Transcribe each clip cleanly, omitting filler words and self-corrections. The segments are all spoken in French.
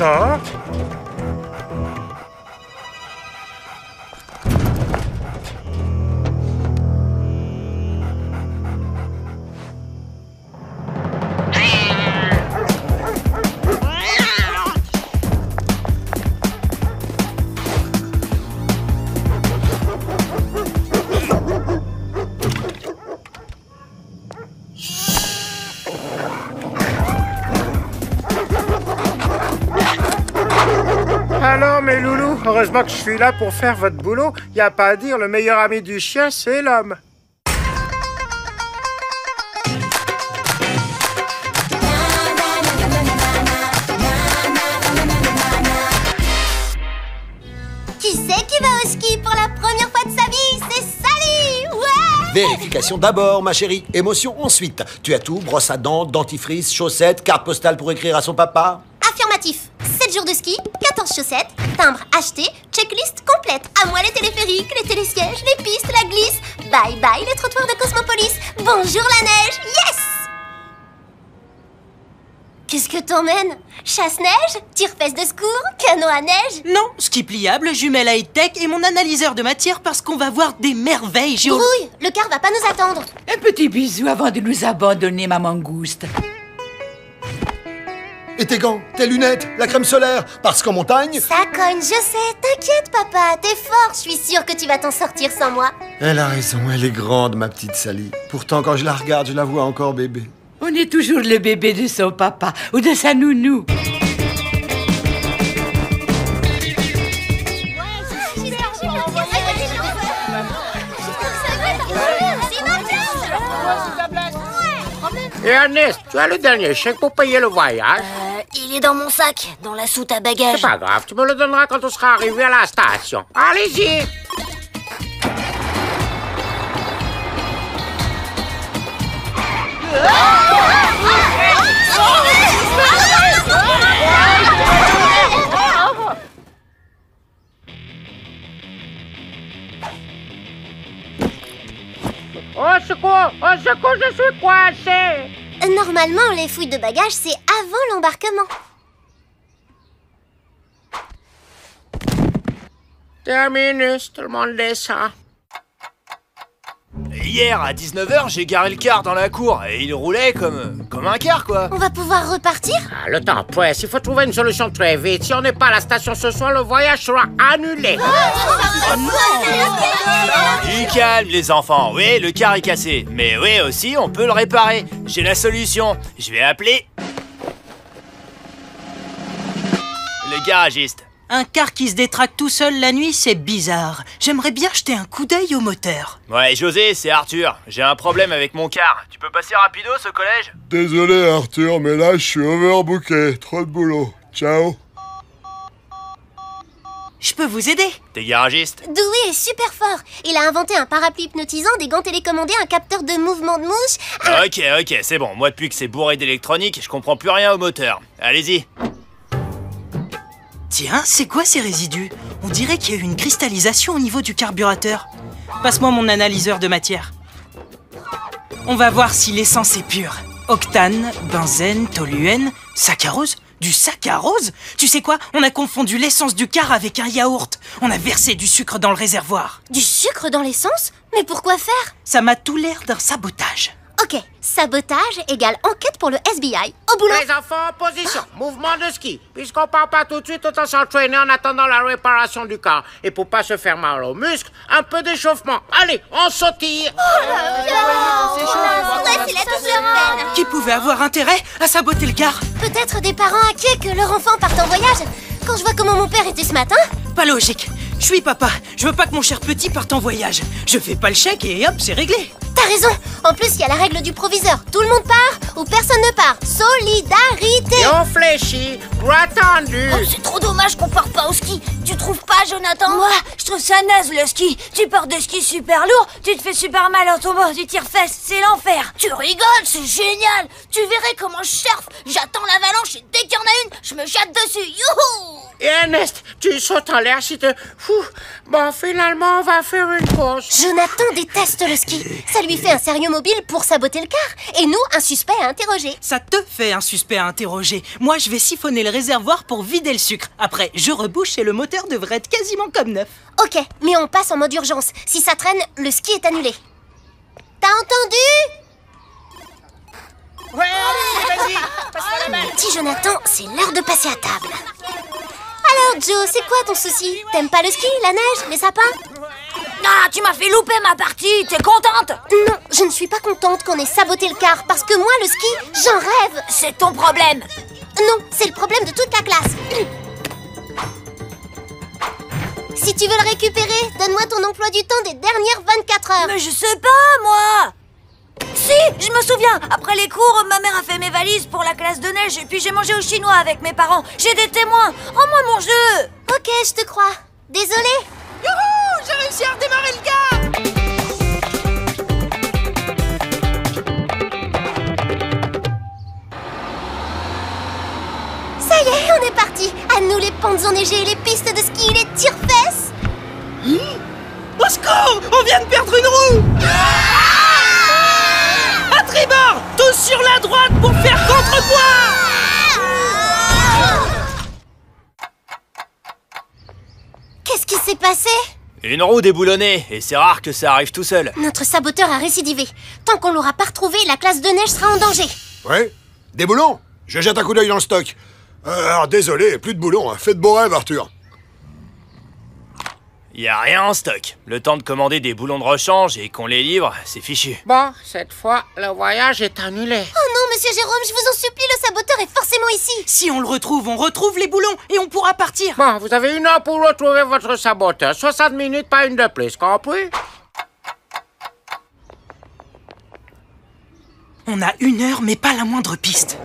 Ah. Alors mes loulous, heureusement que je suis là pour faire votre boulot. Y a pas à dire, le meilleur ami du chien, c'est l'homme. Qui c'est qui va au ski pour la première fois de sa vie? C'est Sally! Ouais! Vérification d'abord, ma chérie. Émotion ensuite. Tu as tout, brosse à dents, dentifrice, chaussettes, carte postale pour écrire à son papa. Affirmatif. 7 jours de ski, 14 chaussettes, timbre acheté, checklist complète. À moi les téléphériques, les télésièges, les pistes, la glisse. Bye bye les trottoirs de Cosmopolis. Bonjour la neige. Yes! Qu'est-ce que t'emmènes? Chasse-neige? Tire-fesse de secours? Canot à neige? Non, ski pliable, jumelle high-tech et mon analyseur de matière parce qu'on va voir des merveilles géologiques. Brouille, le car va pas nous attendre. Un petit bisou avant de nous abandonner, ma mangouste. Et tes gants, tes lunettes, la crème solaire, parce qu'en montagne... Ça cogne, je sais. T'inquiète, papa. T'es fort. Je suis sûre que tu vas t'en sortir sans moi. Elle a raison, elle est grande, ma petite Sally. Pourtant, quand je la regarde, je la vois encore bébé. On est toujours le bébé de son papa ou de sa nounou. Et Ernest, tu as le dernier chèque pour payer le voyage? Il est dans mon sac, dans la soute à bagages. C'est pas grave, tu me le donneras quand on sera arrivé à la station. Allez-y! Au secours, je suis coincé! Normalement, les fouilles de bagages, c'est avant l'embarquement. Terminus, tout le monde descend. Hier, à 19h, j'ai garé le car dans la cour et il roulait comme un car, quoi. On va pouvoir repartir? Ah, le temps presse, il faut trouver une solution très vite. Si on n'est pas à la station ce soir, le voyage sera annulé. Du calme, les enfants. Oui, le car est cassé. Mais oui, aussi, on peut le réparer. J'ai la solution. Je vais appeler... le garagiste. Un car qui se détraque tout seul la nuit, c'est bizarre. J'aimerais bien jeter un coup d'œil au moteur. Ouais, José, c'est Arthur. J'ai un problème avec mon car. Tu peux passer rapidos au collège? Désolé Arthur, mais là je suis overbooké. Trop de boulot. Ciao. Je peux vous aider? T'es garagiste? Dewey est super fort. Il a inventé un parapluie hypnotisant, des gants télécommandés, un capteur de mouvement de mouche. Ok, c'est bon. Moi, depuis que c'est bourré d'électronique, je comprends plus rien au moteur. Allez-y. Tiens, c'est quoi ces résidus? On dirait qu'il y a eu une cristallisation au niveau du carburateur. Passe-moi mon analyseur de matière. On va voir si l'essence est pure. Octane, benzène, toluène, saccharose? Du saccharose? Tu sais quoi? On a confondu l'essence du car avec un yaourt. On a versé du sucre dans le réservoir. Du sucre dans l'essence? Mais pourquoi faire? Ça m'a tout l'air d'un sabotage. Ok, sabotage égale enquête pour le FBI. Au boulot. Les enfants en position, mouvement de ski. Puisqu'on part pas tout de suite, autant s'entraîner en attendant la réparation du car. Et pour pas se faire mal aux muscles, un peu d'échauffement. Allez, on sautille. Ouais, c'est la double peine. Qui pouvait avoir intérêt à saboter le car? Peut-être des parents inquiets que leur enfant parte en voyage. Quand je vois comment mon père était ce matin... Pas logique. Je suis papa. Je veux pas que mon cher petit parte en voyage. Je fais pas le chèque et hop, c'est réglé. T'as raison. En plus, il y a la règle du proviseur. Tout le monde part ou personne ne part. Solidarité. Et on fléchit, bras tendus. Oh, c'est trop dommage qu'on parte pas au ski. Tu trouves pas, Jonathan? Moi, je trouve ça naze le ski. Tu pars de ski super lourd, tu te fais super mal en tombant du tire-fesse, c'est l'enfer. Tu rigoles, c'est génial. Tu verrais comment je surfe. J'attends l'avalanche et dès qu'il y en a une, je me jette dessus. Youhou! Et Ernest, Tu sautes en l'air si tu... Bon, finalement, on va faire une pause. Jonathan déteste le ski. Ça lui fait un sérieux mobile pour saboter le car. Et nous, un suspect à interroger. Ça te fait un suspect à interroger. Moi, je vais siphonner le réservoir pour vider le sucre. Après, je rebouche et le moteur devrait être quasiment comme neuf. Ok, mais on passe en mode urgence. Si ça traîne, le ski est annulé. T'as entendu? Ouais, allez, vas-y, passe-moi la main. Petit Jonathan, c'est l'heure de passer à table. Alors Joe, c'est quoi ton souci? T'aimes pas le ski, la neige, les sapins? Ah, tu m'as fait louper ma partie, t'es contente? Non, je ne suis pas contente qu'on ait saboté le car, parce que moi, le ski, j'en rêve. C'est ton problème. Non, c'est le problème de toute la classe. Si tu veux le récupérer, donne-moi ton emploi du temps des dernières 24 heures. Mais je sais pas, moi. Si, je me souviens. Après les cours, ma mère a fait mes valises pour la classe de neige et puis j'ai mangé au chinois avec mes parents. J'ai des témoins. Rends-moi mon jeu. Ok, je te crois. Désolée. Youhou! J'ai réussi à redémarrer le car! Ça y est, on est parti. À nous les pentes enneigées, les pistes de ski, les tire-fesses. Au secours! On vient de perdre une roue! À tribord! Tous sur la droite pour faire contrepoids! Qu'est-ce qui s'est passé? Une roue déboulonnée, et c'est rare que ça arrive tout seul. Notre saboteur a récidivé. Tant qu'on l'aura pas retrouvé, la classe de neige sera en danger. Ouais? Des boulons? Je jette un coup d'œil dans le stock. Alors, désolé, plus de boulons. Hein. Fais de beaux rêves, Arthur. Y a rien en stock. Le temps de commander des boulons de rechange et qu'on les livre, c'est fichu. Bon, cette fois, le voyage est annulé. Oh non, monsieur Jérôme, je vous en supplie, le saboteur est forcément ici. Si on retrouve les boulons et on pourra partir. Bon, vous avez 1 heure pour retrouver votre saboteur. 60 minutes, pas une de plus, compris? On a 1 heure, mais pas la moindre piste.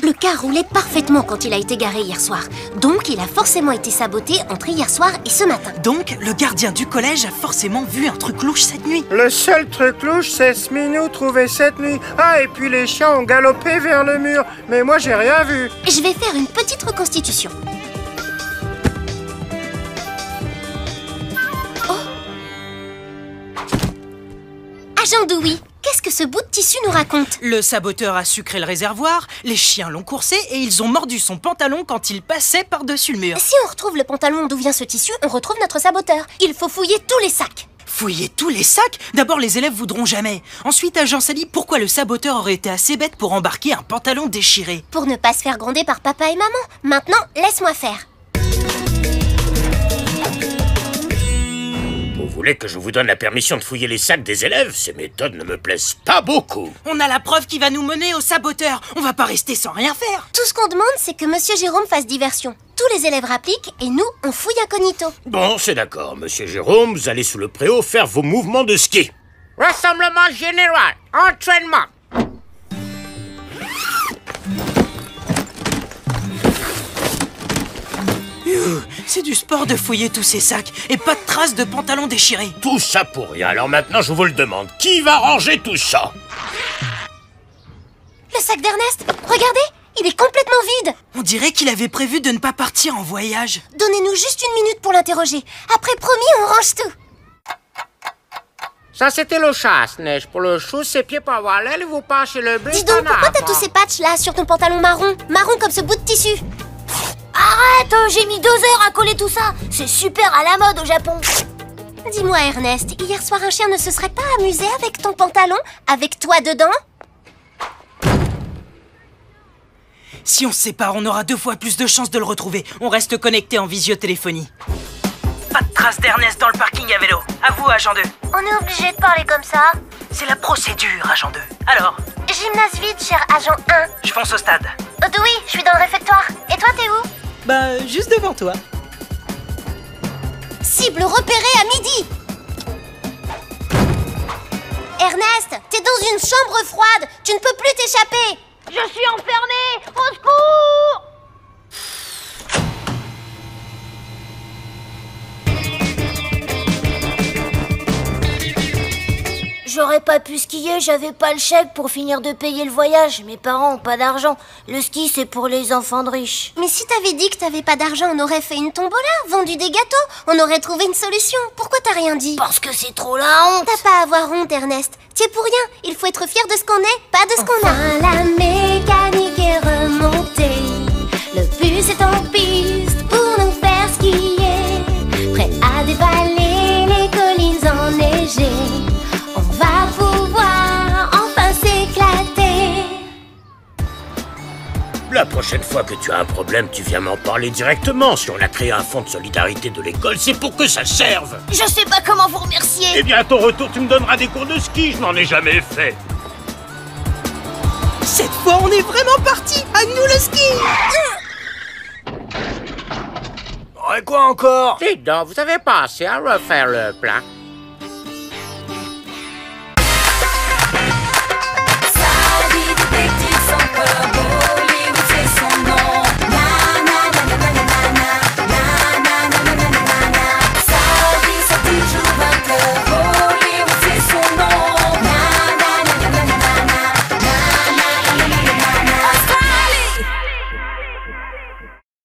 Le car roulait parfaitement quand il a été garé hier soir. Donc, il a forcément été saboté entre hier soir et ce matin. Donc, le gardien du collège a forcément vu un truc louche cette nuit. Le seul truc louche, c'est ce minou trouvé cette nuit. Ah, et puis les chiens ont galopé vers le mur. Mais moi, j'ai rien vu. Je vais faire une petite reconstitution. Oh! Agent Dewey, qu'est-ce que ce bout de tissu nous raconte? Le saboteur a sucré le réservoir, les chiens l'ont coursé et ils ont mordu son pantalon quand il passait par-dessus le mur. Si on retrouve le pantalon d'où vient ce tissu, on retrouve notre saboteur. Il faut fouiller tous les sacs. Fouiller tous les sacs? D'abord, les élèves voudront jamais. Ensuite, agent Sally, pourquoi le saboteur aurait été assez bête pour embarquer un pantalon déchiré? Pour ne pas se faire gronder par papa et maman. Maintenant, laisse-moi faire. Vous voulez que je vous donne la permission de fouiller les sacs des élèves? Ces méthodes ne me plaisent pas beaucoup. On a la preuve qui va nous mener au saboteur. On va pas rester sans rien faire. Tout ce qu'on demande, c'est que monsieur Jérôme fasse diversion. Tous les élèves rappliquent et nous, on fouille incognito. Bon, c'est d'accord, monsieur Jérôme, vous allez sous le préau faire vos mouvements de ski. Rassemblement général, entraînement. C'est du sport de fouiller tous ces sacs et pas de traces de pantalon déchiré. Tout ça pour rien, alors maintenant je vous le demande. Qui va ranger tout ça? Le sac d'Ernest, regardez, il est complètement vide. On dirait qu'il avait prévu de ne pas partir en voyage. Donnez-nous juste 1 minute pour l'interroger. Après, promis, on range tout. Ça, c'était le chasse-neige. Pour le chou, ses pieds pour avoir l'aile et vous penchez le blé. Dis donc, pourquoi t'as tous ces patchs là sur ton pantalon marron? Marron comme ce bout de tissu. Arrête, j'ai mis 2 heures à coller tout ça. C'est super à la mode au Japon. Dis-moi Ernest, hier soir un chien ne se serait pas amusé avec ton pantalon? Avec toi dedans? Si on se sépare, on aura 2 fois plus de chances de le retrouver. On reste connecté en visiotéléphonie. Pas de trace d'Ernest dans le parking à vélo. À vous, agent 2. On est obligé de parler comme ça? C'est la procédure, agent 2. Alors? Gymnase vide, cher agent 1. Je fonce au stade. Oui, je suis dans le réfectoire. Et toi, t'es où? Bah, juste devant toi. Cible repérée à midi. Ernest, t'es dans une chambre froide. Tu ne peux plus t'échapper. Je suis enfermée. Au secours! J'aurais pas pu skier, j'avais pas le chèque pour finir de payer le voyage. Mes parents ont pas d'argent. Le ski, c'est pour les enfants de riches. Mais si t'avais dit que t'avais pas d'argent, on aurait fait une tombola, vendu des gâteaux, on aurait trouvé une solution. Pourquoi t'as rien dit? Parce que c'est trop la honte. T'as pas à avoir honte, Ernest. T'y es pour rien. Il faut être fier de ce qu'on est, pas de ce qu'on a. La mécanique est remontée. Le bus est en piste pour nous faire skier. Prêt à dévaler les collines enneigées. On va pouvoir enfin s'éclater. La prochaine fois que tu as un problème, tu viens m'en parler directement. Si on a créé un fonds de solidarité de l'école, c'est pour que ça serve. Je sais pas comment vous remercier. Eh bien, à ton retour, tu me donneras des cours de ski. Je n'en ai jamais fait. Cette fois, on est vraiment parti. À nous le ski. Ouais, quoi encore? Dites donc, vous avez pas assez à refaire le plein.